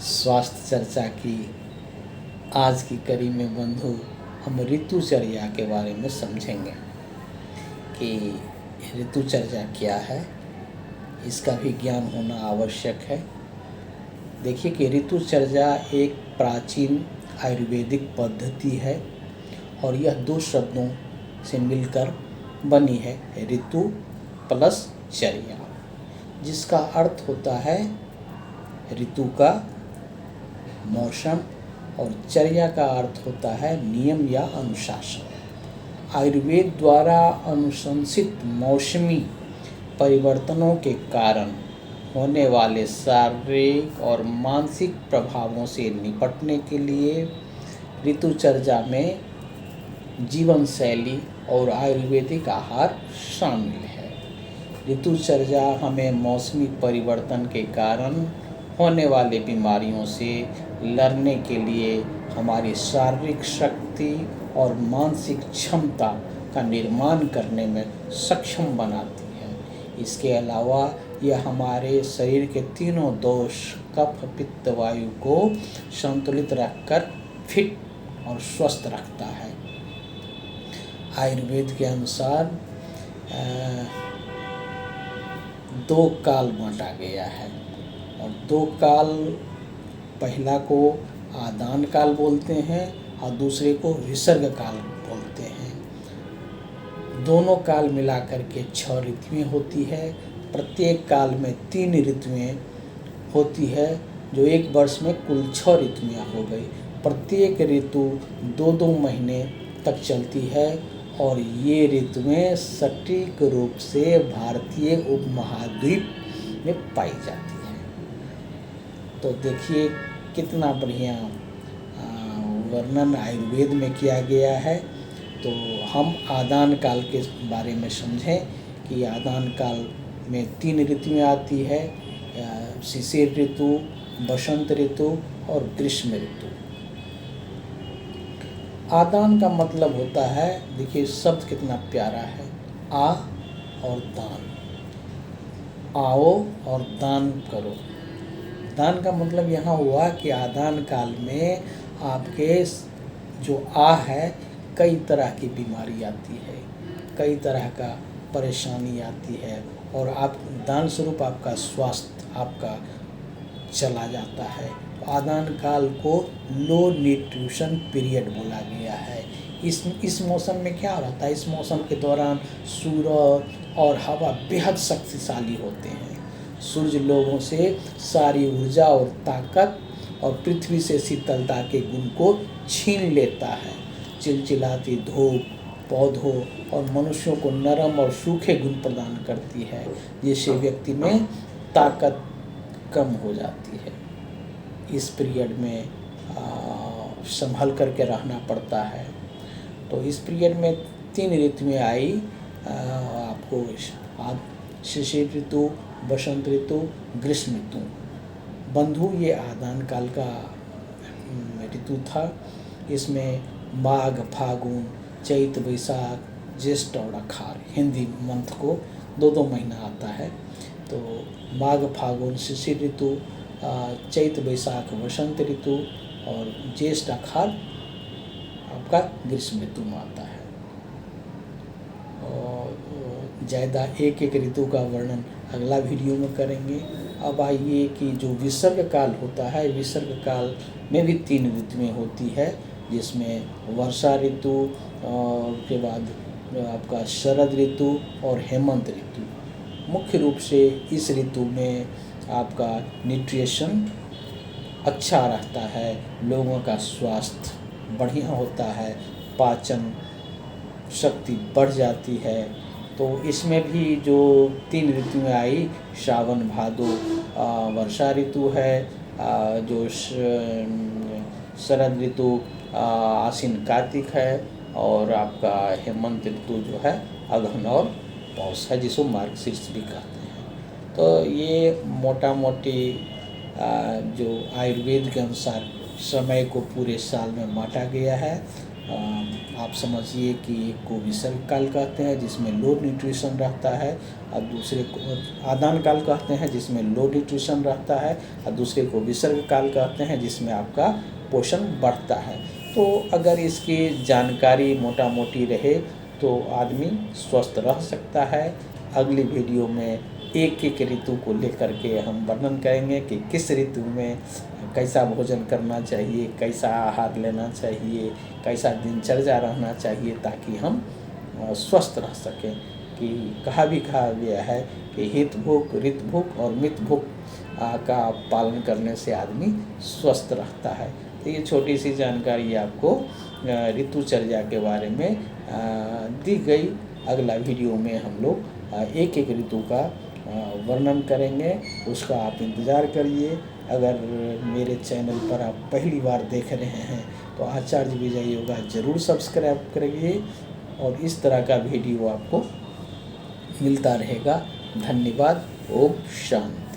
स्वास्थ्य चर्चा की आज की कड़ी में बंधु हम ऋतुचर्या के बारे में समझेंगे कि ऋतुचर्या क्या है, इसका भी ज्ञान होना आवश्यक है। देखिए कि ऋतुचर्या एक प्राचीन आयुर्वेदिक पद्धति है और यह दो शब्दों से मिलकर बनी है, ऋतु प्लस चर्या, जिसका अर्थ होता है ऋतु का मौसम और चर्या का अर्थ होता है नियम या अनुशासन। आयुर्वेद द्वारा अनुशंसित मौसमी परिवर्तनों के कारण होने वाले शारीरिक और मानसिक प्रभावों से निपटने के लिए ऋतुचर्या में जीवन शैली और आयुर्वेदिक आहार शामिल है। ऋतुचर्या हमें मौसमी परिवर्तन के कारण होने वाले बीमारियों से लड़ने के लिए हमारी शारीरिक शक्ति और मानसिक क्षमता का निर्माण करने में सक्षम बनाती है। इसके अलावा यह हमारे शरीर के तीनों दोष कफ पित्त वायु को संतुलित रखकर फिट और स्वस्थ रखता है। आयुर्वेद के अनुसार दो काल बांटा गया है और दो काल, पहला को आदान काल बोलते हैं और दूसरे को विसर्ग काल बोलते हैं। दोनों काल मिलाकर के 6 ऋतुएं होती है। प्रत्येक काल में 3 ऋतुएं होती है, जो एक वर्ष में कुल 6 ऋतुएं हो गई। प्रत्येक ऋतु 2-2 महीने तक चलती है और ये ऋतुएं सटीक रूप से भारतीय उपमहाद्वीप में पाई जाती है। तो देखिए कितना बढ़िया वर्णन आयुर्वेद में किया गया है। तो हम आदान काल के बारे में समझें कि आदान काल में 3 ऋतुएं आती है, शिशिर ऋतु, बसंत ऋतु और ग्रीष्म ऋतु। आदान का मतलब होता है, देखिए शब्द कितना प्यारा है, आ और दान, आओ और दान करो। दान का मतलब यहाँ हुआ कि आदान काल में आपके जो है कई तरह की बीमारी आती है, कई तरह का परेशानी आती है और आप दान स्वरूप आपका स्वास्थ्य आपका चला जाता है। तो आदान काल को लो न्यूट्रिशन पीरियड बोला गया है। इस मौसम में क्या रहता है, इस मौसम के दौरान सूरज और हवा बेहद शक्तिशाली होते हैं। सूर्य लोगों से सारी ऊर्जा और ताकत और पृथ्वी से शीतलता के गुण को छीन लेता है। चिलचिलाती धूप पौधों और मनुष्यों को नरम और सूखे गुण प्रदान करती है, जिससे व्यक्ति में ताकत कम हो जाती है। इस पीरियड में संभल करके रहना पड़ता है। तो इस पीरियड में 3 ऋतुएं आई आपको, शिशिर ऋतु, बसंत ऋतु, ग्रीष्म ऋतु। बंधु ये आदान काल का ऋतु था। इसमें माघ फागुन चैत वैशाख ज्येष्ठ और आषाढ़ हिंदी मंथ को 2-2 महीना आता है। तो माघ फागुन शिशिर ऋतु, चैत वैशाख वसंत ऋतु और ज्येष्ठ आषाढ़ आपका ग्रीष्म ऋतु में आता है। और ज़्यादा एक ऋतु का वर्णन अगला वीडियो में करेंगे। अब आइए कि जो विसर्ग काल होता है, विसर्ग काल में भी 3 ऋतुएं होती है, जिसमें वर्षा ऋतु के बाद आपका शरद ऋतु और हेमंत ऋतु। मुख्य रूप से इस ऋतु में आपका न्यूट्रिशन अच्छा रहता है, लोगों का स्वास्थ्य बढ़िया होता है, पाचन शक्ति बढ़ जाती है। तो इसमें भी जो 3 ऋतुएं आई, सावन भादो वर्षा ऋतु है, जो शरद ऋतु आश्विन कार्तिक है और आपका हेमंत ऋतु जो है अगहन और पौष है, जिसको मार्गशीर्ष भी कहते हैं। तो ये मोटा मोटी जो आयुर्वेद के अनुसार समय को पूरे साल में बांटा गया है। आप समझिए कि एक को विसर्ग काल कहते हैं जिसमें लो न्यूट्रिशन रहता है, और दूसरे को आदान काल कहते हैं जिसमें लो न्यूट्रिशन रहता है, और दूसरे को विसर्ग काल कहते हैं जिसमें आपका पोषण बढ़ता है। तो अगर इसकी जानकारी मोटा मोटी रहे तो आदमी स्वस्थ रह सकता है। अगली वीडियो में एक एक ऋतु को लेकर के हम वर्णन करेंगे कि किस ऋतु में कैसा भोजन करना चाहिए, कैसा आहार लेना चाहिए, कैसा दिनचर्या रहना चाहिए, ताकि हम स्वस्थ रह सकें। कि कहा गया है कि हित भूख, ऋत भूख और मित भूख का पालन करने से आदमी स्वस्थ रहता है। तो ये छोटी सी जानकारी आपको ऋतुचर्या के बारे में दी गई। अगला वीडियो में हम लोग एक एक ऋतु का वर्णन करेंगे, उसका आप इंतज़ार करिए। अगर मेरे चैनल पर आप पहली बार देख रहे हैं तो आचार्य विजय योगा ज़रूर सब्सक्राइब करिए, और इस तरह का वीडियो आपको मिलता रहेगा। धन्यवाद। ओम शांति।